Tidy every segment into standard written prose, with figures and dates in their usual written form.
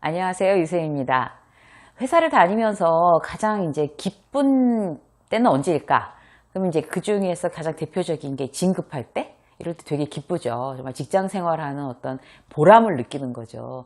안녕하세요, 유세입니다. 회사를 다니면서 가장 이제 기쁜 때는 언제일까? 그러면 이제 그 중에서 가장 대표적인 게 진급할 때? 이럴 때 되게 기쁘죠. 정말 직장 생활하는 어떤 보람을 느끼는 거죠.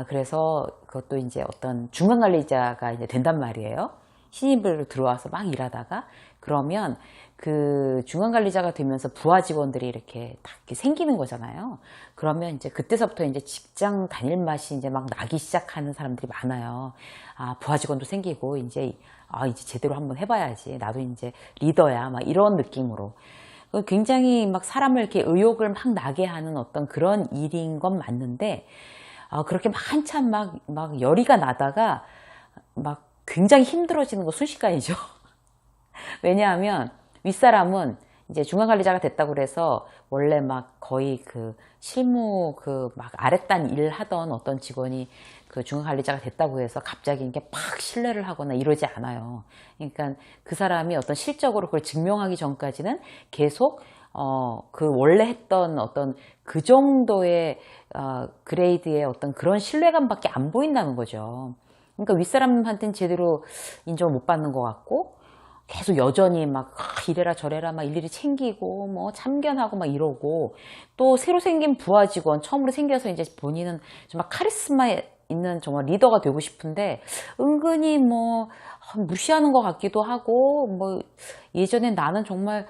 그래서 그것도 이제 어떤 중간 관리자가 이제 된단 말이에요. 신입으로 들어와서 막 일하다가 그러면 그 중간 관리자가 되면서 부하 직원들이 이렇게 딱 이렇게 생기는 거잖아요. 그러면 이제 그때서부터 이제 직장 다닐 맛이 이제 막 나기 시작하는 사람들이 많아요. 부하 직원도 생기고 이제 제대로 한번 해봐야지. 나도 이제 리더야. 막 이런 느낌으로. 굉장히 막 사람을 이렇게 의욕을 막 나게 하는 어떤 그런 일인 건 맞는데, 그렇게 막 한참 막 열의가 나다가 막 굉장히 힘들어지는 거 순식간이죠. 왜냐하면 윗사람은 이제 중간관리자가 됐다고 그래서 원래 막 거의 그 실무 그 막 아랫단 일 하던 어떤 직원이 그 중간관리자가 됐다고 해서 갑자기 이렇게 팍 신뢰를 하거나 이러지 않아요. 그러니까 그 사람이 어떤 실적으로 그걸 증명하기 전까지는 계속 그 원래 했던 어떤 그 정도의 그레이드의 어떤 그런 신뢰감밖에 안 보인다는 거죠. 그러니까 윗사람한테는 제대로 인정을 못 받는 것 같고 계속 여전히 막 이래라 저래라 막 일일이 챙기고 뭐 참견하고 막 이러고 또 새로 생긴 부하 직원 처음으로 생겨서 이제 본인은 정말 카리스마 있는 정말 리더가 되고 싶은데 은근히 뭐 무시하는 것 같기도 하고 뭐 예전에 나는 정말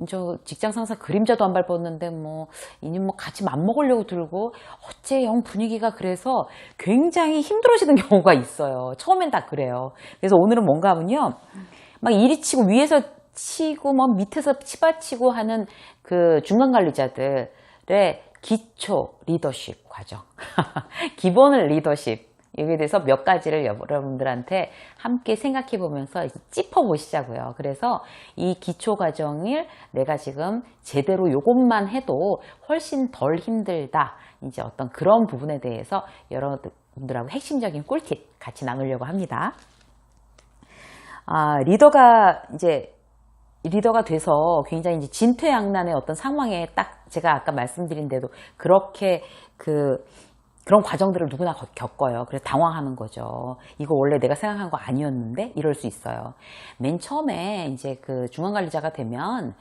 저 직장 상사 그림자도 안 밟았는데 뭐 이님 뭐 같이 맘먹으려고 들고 어째 영 분위기가 그래서 굉장히 힘들어지는 경우가 있어요. 처음엔 다 그래요. 그래서 오늘은 뭔가 하면요. 막 이리 치고 위에서 치고 뭐 밑에서 치받치고 하는 그 중간 관리자들의 기초 리더십 과정 기본 리더십 여기에 대해서 몇 가지를 여러분들한테 함께 생각해 보면서 짚어 보시자고요. 그래서 이 기초 과정을 내가 지금 제대로 요것만 해도 훨씬 덜 힘들다. 이제 어떤 그런 부분에 대해서 여러분들하고 핵심적인 꿀팁 같이 나누려고 합니다. 리더가 돼서 굉장히 이제 진퇴양난의 어떤 상황에 딱 제가 아까 말씀드린 대로 그렇게 그런 과정들을 누구나 겪어요. 그래서 당황하는 거죠. 이거 원래 내가 생각한 거 아니었는데 이럴 수 있어요. 맨 처음에 이제 그 중간관리자가 되면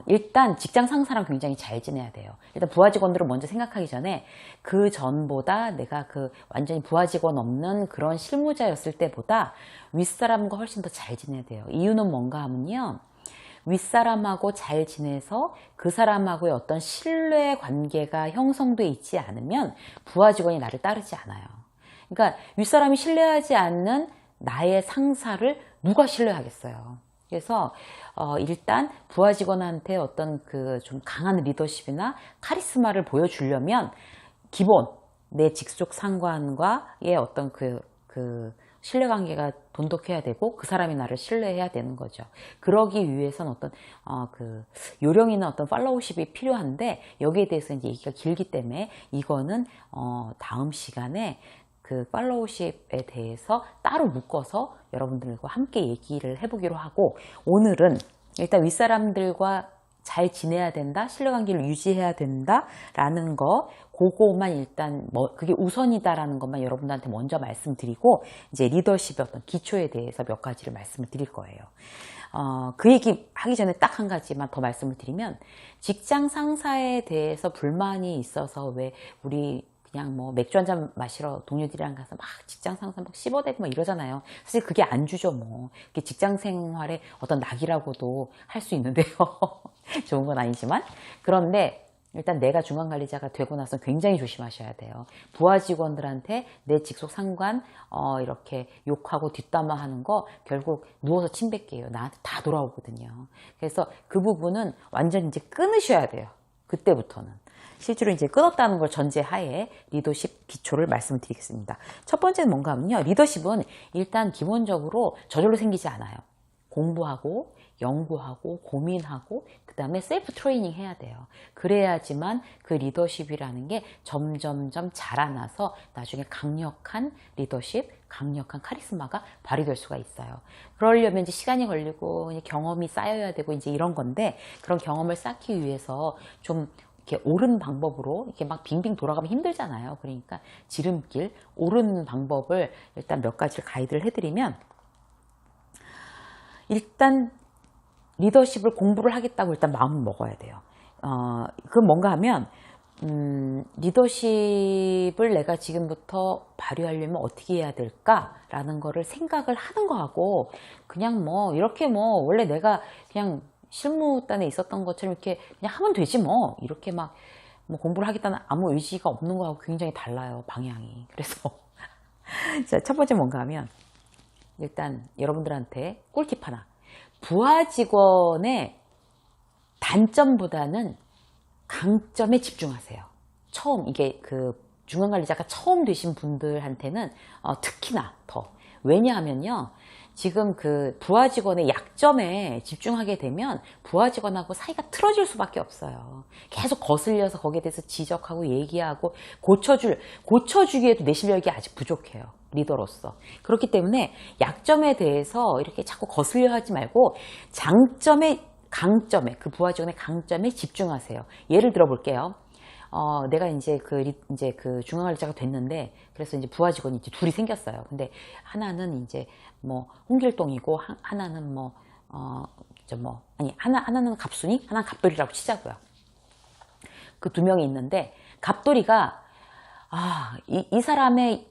일단 직장 상사랑 굉장히 잘 지내야 돼요. 일단 부하 직원들을 먼저 생각하기 전에 그 전보다 내가 그 완전히 부하 직원 없는 그런 실무자였을 때보다 윗사람과 훨씬 더 잘 지내야 돼요. 이유는 뭔가 하면요. 윗사람하고 잘 지내서 그 사람하고의 어떤 신뢰 관계가 형성돼 있지 않으면 부하 직원이 나를 따르지 않아요. 그러니까 윗사람이 신뢰하지 않는 나의 상사를 누가 신뢰하겠어요. 그래서 일단 부하 직원한테 어떤 그 좀 강한 리더십이나 카리스마를 보여주려면 기본 내 직속 상관과의 어떤 그 신뢰관계가 돈독해야 되고 그 사람이 나를 신뢰해야 되는 거죠. 그러기 위해서는 어떤 그 요령이나 어떤 팔로우십이 필요한데 여기에 대해서 이제 얘기가 길기 때문에 이거는 다음 시간에 그 팔로우십에 대해서 따로 묶어서 여러분들과 함께 얘기를 해보기로 하고 오늘은 일단 윗사람들과 잘 지내야 된다, 신뢰관계를 유지해야 된다라는 거, 그거만 일단 그게 우선이다라는 것만 여러분들한테 먼저 말씀드리고 이제 리더십의 어떤 기초에 대해서 몇 가지를 말씀을 드릴 거예요. 그 얘기 하기 전에 딱 한 가지만 더 말씀을 드리면 직장 상사에 대해서 불만이 있어서 왜 우리 그냥 뭐 맥주 한잔 마시러 동료들이랑 가서 막 직장 상사 막 씹어대고 막 이러잖아요. 사실 그게 안주죠 뭐. 그게 직장 생활의 어떤 낙이라고도 할 수 있는데요. 좋은 건 아니지만. 그런데 일단 내가 중간관리자가 되고 나서 굉장히 조심하셔야 돼요. 부하 직원들한테 내 직속 상관 이렇게 욕하고 뒷담화하는 거 결국 누워서 침 뱉게요. 나한테 다 돌아오거든요. 그래서 그 부분은 완전 이제 끊으셔야 돼요. 그때부터는. 실제로 이제 끊었다는 걸 전제하에 리더십 기초를 말씀을 드리겠습니다. 첫 번째는 뭔가 하면요. 리더십은 일단 기본적으로 저절로 생기지 않아요. 공부하고 연구하고 고민하고 그 다음에 셀프 트레이닝 해야 돼요. 그래야지만 그 리더십이라는 게 점점점 자라나서 나중에 강력한 리더십, 강력한 카리스마가 발휘될 수가 있어요. 그러려면 이제 시간이 걸리고 경험이 쌓여야 되고 이제 이런 건데 그런 경험을 쌓기 위해서 좀 이렇게 옳은 방법으로 이렇게 막 빙빙 돌아가면 힘들잖아요. 그러니까 지름길, 옳은 방법을 일단 몇 가지를 가이드를 해드리면, 일단 리더십을 공부를 하겠다고 일단 마음을 먹어야 돼요. 그건 뭔가 하면, 리더십을 내가 지금부터 발휘하려면 어떻게 해야 될까라는 거를 생각을 하는 거하고, 그냥 뭐, 이렇게 뭐, 원래 내가 그냥 실무단에 있었던 것처럼 이렇게 그냥 하면 되지 뭐, 이렇게 막, 뭐 공부를 하겠다는 아무 의지가 없는 거하고 굉장히 달라요, 방향이. 그래서, 자, 첫 번째 뭔가 하면, 일단 여러분들한테 꿀팁 하나. 부하 직원의 단점보다는 강점에 집중하세요. 처음 이게 그 중간관리자가 처음 되신 분들한테는 특히나 더. 왜냐하면요, 지금 그 부하 직원의 약점에 집중하게 되면 부하 직원하고 사이가 틀어질 수밖에 없어요. 계속 거슬려서 거기에 대해서 지적하고 얘기하고 고쳐주기에도 내 실력이 아직 부족해요, 리더로서. 그렇기 때문에 약점에 대해서 이렇게 자꾸 거슬려 하지 말고 강점에, 그 부하 직원의 강점에 집중하세요. 예를 들어 볼게요. 내가 이제 그 중앙관리자가 됐는데, 그래서 이제 부하 직원이 이제 둘이 생겼어요. 근데 하나는 이제 뭐 홍길동이고, 하나는 하나는 갑순이, 하나는 갑돌이라고 치자고요. 그 두 명이 있는데, 갑돌이가, 이 사람의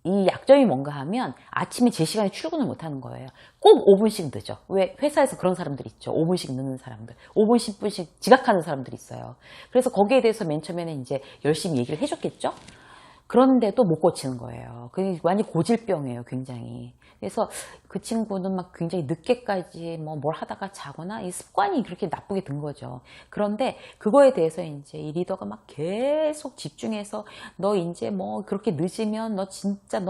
이 약점이 뭔가 하면 아침에 제 시간에 출근을 못 하는 거예요. 꼭 5분씩 늦어. 왜? 회사에서 그런 사람들 있죠. 5분씩 늦는 사람들. 5분, 10분씩 지각하는 사람들이 있어요. 그래서 거기에 대해서 맨 처음에는 이제 열심히 얘기를 해줬겠죠? 그런데도 못 고치는 거예요. 그게 완전 고질병이에요, 굉장히. 그래서 그 친구는 막 굉장히 늦게까지 뭘 하다가 자거나 이 습관이 그렇게 나쁘게 든 거죠. 그런데 그거에 대해서 이제 이 리더가 막 계속 집중해서 너 이제 뭐 그렇게 늦으면 너 진짜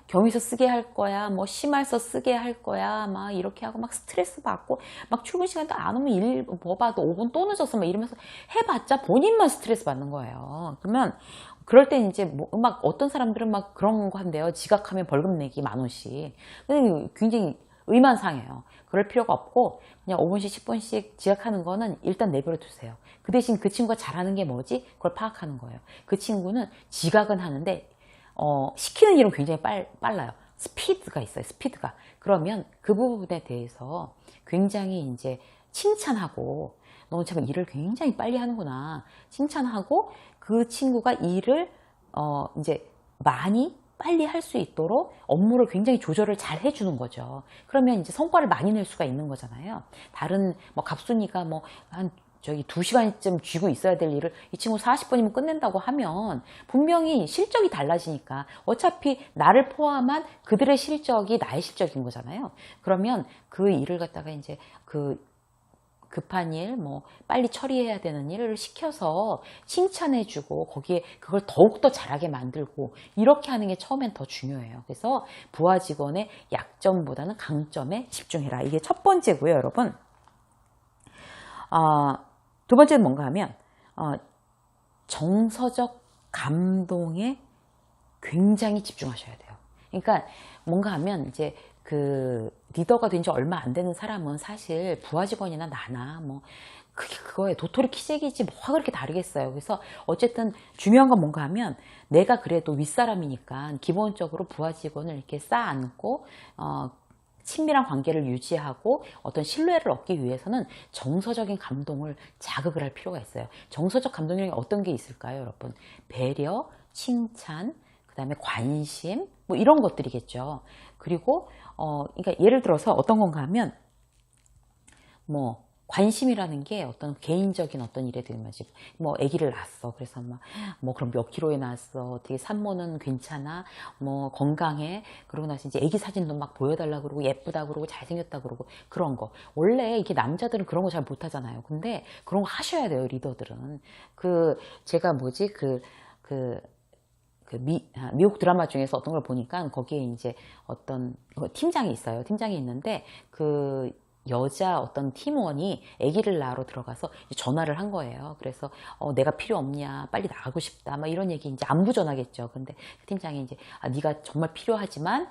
경위서 쓰게 할 거야, 뭐 심할서 쓰게 할 거야, 막 이렇게 하고 막 스트레스 받고 막 출근 시간도 안 오면 뭐 봐도 5분 또 늦었어, 막 이러면서 해봤자 본인만 스트레스 받는 거예요. 그러면 그럴 때 이제 막 어떤 사람들은 막 그런 거 한대요. 지각하면 벌금 내기 10,000원씩. 근데 굉장히 의만상해요. 그럴 필요가 없고 그냥 5분씩 10분씩 지각하는 거는 일단 내버려 두세요. 그 대신 그 친구가 잘하는 게 뭐지? 그걸 파악하는 거예요. 그 친구는 지각은 하는데 시키는 일은 굉장히 빨라요. 스피드가 있어요. 스피드가. 그러면 그 부분에 대해서 굉장히 이제 칭찬하고, 너 참 일을 굉장히 빨리 하는구나, 칭찬하고, 그 친구가 일을 이제 많이 빨리 할 수 있도록 업무를 굉장히 조절을 잘 해주는 거죠. 그러면 이제 성과를 많이 낼 수가 있는 거잖아요. 다른 갑순이가 한 2시간쯤 쥐고 있어야 될 일을 이 친구 40분이면 끝낸다고 하면 분명히 실적이 달라지니까, 어차피 나를 포함한 그들의 실적이 나의 실적인 거잖아요. 그러면 그 일을 갖다가 이제 급한 일, 빨리 처리해야 되는 일을 시켜서 칭찬해주고, 거기에 그걸 더욱더 잘하게 만들고, 이렇게 하는 게 처음엔 더 중요해요. 그래서 부하 직원의 약점보다는 강점에 집중해라. 이게 첫 번째고요, 여러분. 두 번째는 뭔가 하면, 정서적 감동에 굉장히 집중하셔야 돼요. 그러니까 뭔가 하면 이제 그 리더가 된 지 얼마 안 되는 사람은 사실 부하 직원이나 나나 그거에 도토리 키재기지 뭐가 그렇게 다르겠어요. 그래서 어쨌든 중요한 건 뭔가 하면, 내가 그래도 윗사람이니까 기본적으로 부하 직원을 이렇게 쌓아안고 친밀한 관계를 유지하고 어떤 신뢰를 얻기 위해서는 정서적인 감동을 자극을 할 필요가 있어요. 정서적 감동이 어떤 게 있을까요, 여러분? 배려, 칭찬, 그 다음에 관심, 이런 것들이겠죠. 그리고 그러니까 예를 들어서 어떤 건가 하면, 관심이라는 게 어떤 개인적인 어떤 일에 대한 거지. 아기를 낳았어. 그래서 그럼 몇 킬로에 낳았어. 어떻게 산모는 괜찮아? 건강해? 그러고 나서 이제 아기 사진도 막 보여달라 그러고, 예쁘다 그러고, 잘생겼다 그러고, 그런 거. 원래 이렇게 남자들은 그런 거 잘 못하잖아요. 근데 그런 거 하셔야 돼요, 리더들은. 제가 미국 드라마 중에서 어떤 걸 보니까, 거기에 이제 어떤 팀장이 있어요. 팀장이 있는데, 여자 어떤 팀원이 아기를 낳으러 들어가서 전화를 한 거예요. 그래서 내가 필요 없냐, 빨리 나가고 싶다, 이런 얘기, 이제 안부 전화겠죠. 근데 그 팀장이 이제 네가 정말 필요하지만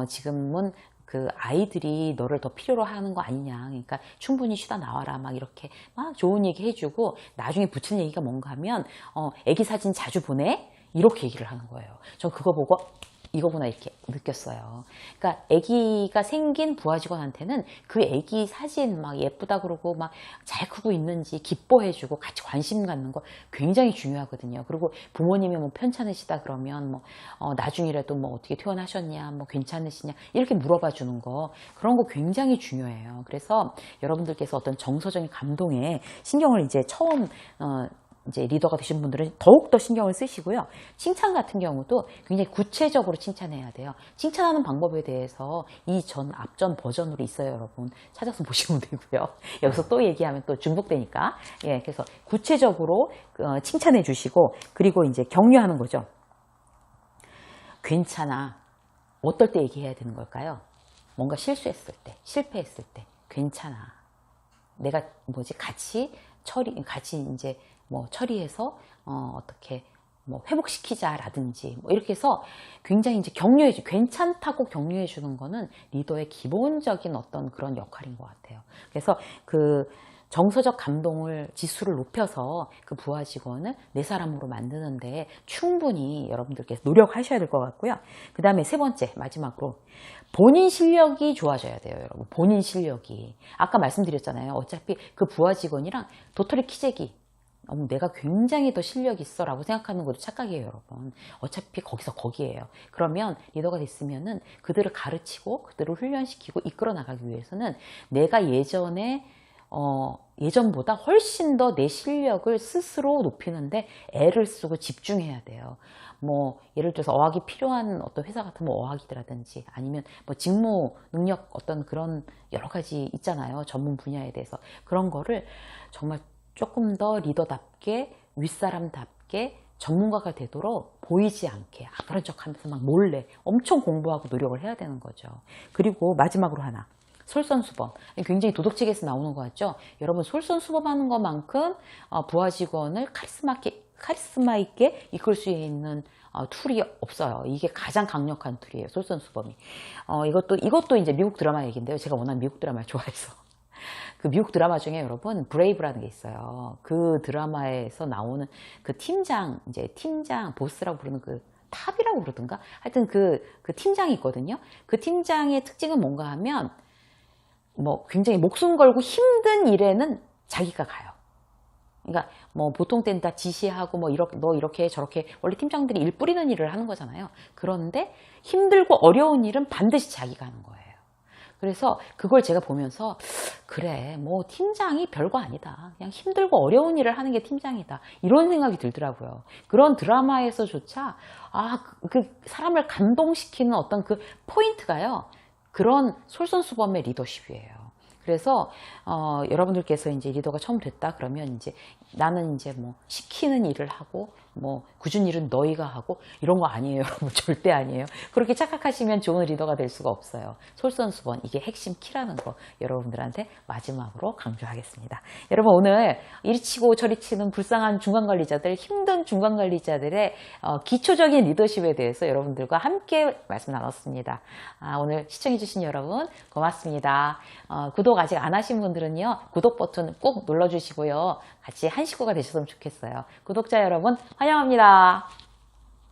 지금은 그 아이들이 너를 더 필요로 하는 거 아니냐. 그러니까 충분히 쉬다 나와라. 막 이렇게 막 좋은 얘기 해주고 나중에 붙이는 얘기가 뭔가 하면 애기 사진 자주 보내? 이렇게 얘기를 하는 거예요. 전 그거 보고 이거구나 이렇게 느꼈어요. 그러니까 아기가 생긴 부하 직원한테는 그 아기 사진 막 예쁘다 그러고 막 잘 크고 있는지 기뻐해주고 같이 관심 갖는 거 굉장히 중요하거든요. 그리고 부모님이 뭐 편찮으시다 그러면 뭐 나중이라도 뭐 어떻게 퇴원하셨냐, 뭐 괜찮으시냐 이렇게 물어봐 주는 거 그런 거 굉장히 중요해요. 그래서 여러분들께서 어떤 정서적인 감동에 신경을 이제 처음 이제 리더가 되신 분들은 더욱더 신경을 쓰시고요. 칭찬 같은 경우도 굉장히 구체적으로 칭찬해야 돼요. 칭찬하는 방법에 대해서 앞전 버전으로 있어요, 여러분. 찾아서 보시면 되고요. 여기서 또 얘기하면 또 중복되니까. 예, 그래서 구체적으로 칭찬해 주시고, 그리고 이제 격려하는 거죠. 괜찮아. 어떨 때 얘기해야 되는 걸까요? 뭔가 실수했을 때, 실패했을 때, 괜찮아. 내가 같이 이제 뭐 처리해서 어떻게 뭐 회복시키자라든지 뭐 이렇게 해서 굉장히 이제 괜찮다고 격려해 주는 거는 리더의 기본적인 어떤 그런 역할인 것 같아요. 그래서 그 정서적 감동을 지수를 높여서 그 부하 직원을 내 사람으로 만드는데 충분히 여러분들께서 노력하셔야 될 것 같고요. 그 다음에 세 번째 마지막으로 본인 실력이 좋아져야 돼요, 여러분. 본인 실력이 아까 말씀드렸잖아요. 어차피 그 부하 직원이랑 도토리 키재기 내가 굉장히 더 실력 있어 라고 생각하는 것도 착각이에요, 여러분. 어차피 거기서 거기에요. 그러면 리더가 됐으면은 그들을 가르치고 그들을 훈련시키고 이끌어 나가기 위해서는 내가 예전보다 훨씬 더 내 실력을 스스로 높이는데 애를 쓰고 집중해야 돼요. 뭐 예를 들어서 어학이 필요한 어떤 회사 같으면 어학이라든지 아니면 뭐 직무 능력 어떤 그런 여러 가지 있잖아요. 전문 분야에 대해서 그런 거를 정말 조금 더 리더답게 윗사람답게 전문가가 되도록 보이지 않게 아무런 척하면서 막 몰래 엄청 공부하고 노력을 해야 되는 거죠. 그리고 마지막으로 하나, 솔선수범. 굉장히 도덕책에서 나오는 거 같죠? 여러분, 솔선수범하는 것만큼 부하 직원을 카리스마 있게 이끌 수 있는 툴이 없어요. 이게 가장 강력한 툴이에요, 솔선수범이. 이것도 이제 미국 드라마 얘기인데요. 제가 워낙 미국 드라마를 좋아해서. 그 미국 드라마 중에 여러분 브레이브라는 게 있어요. 그 드라마에서 나오는 그 팀장, 보스라고 부르는 그 탑이라고 그러던가? 하여튼 그 팀장이 있거든요. 그 팀장의 특징은 뭔가 하면 뭐 굉장히 목숨 걸고 힘든 일에는 자기가 가요. 그러니까 뭐 보통 때는 다 지시하고 너 이렇게 저렇게 원래 팀장들이 일 뿌리는 일을 하는 거잖아요. 그런데 힘들고 어려운 일은 반드시 자기가 하는 거예요. 그래서 그걸 제가 보면서 그래 뭐 팀장이 별거 아니다. 그냥 힘들고 어려운 일을 하는 게 팀장이다. 이런 생각이 들더라고요. 그런 드라마에서조차 그 사람을 감동시키는 어떤 그 포인트가요. 그런 솔선수범의 리더십이에요. 그래서 여러분들께서 이제 리더가 처음 됐다 그러면 이제 나는 이제 뭐 시키는 일을 하고 뭐 굳은 일은 너희가 하고 이런 거 아니에요, 여러분. 절대 아니에요. 그렇게 착각하시면 좋은 리더가 될 수가 없어요. 솔선수범, 이게 핵심 키라는 거 여러분들한테 마지막으로 강조하겠습니다. 여러분, 오늘 이리 치고 저리 치는 불쌍한 중간관리자들, 힘든 중간관리자들의 기초적인 리더십에 대해서 여러분들과 함께 말씀 나눴습니다. 오늘 시청해주신 여러분 고맙습니다. 구독 아직 안 하신 분들은요, 구독 버튼 꼭 눌러주시고요. 같이 한 식구가 되셨으면 좋겠어요. 구독자 여러분 환영합니다.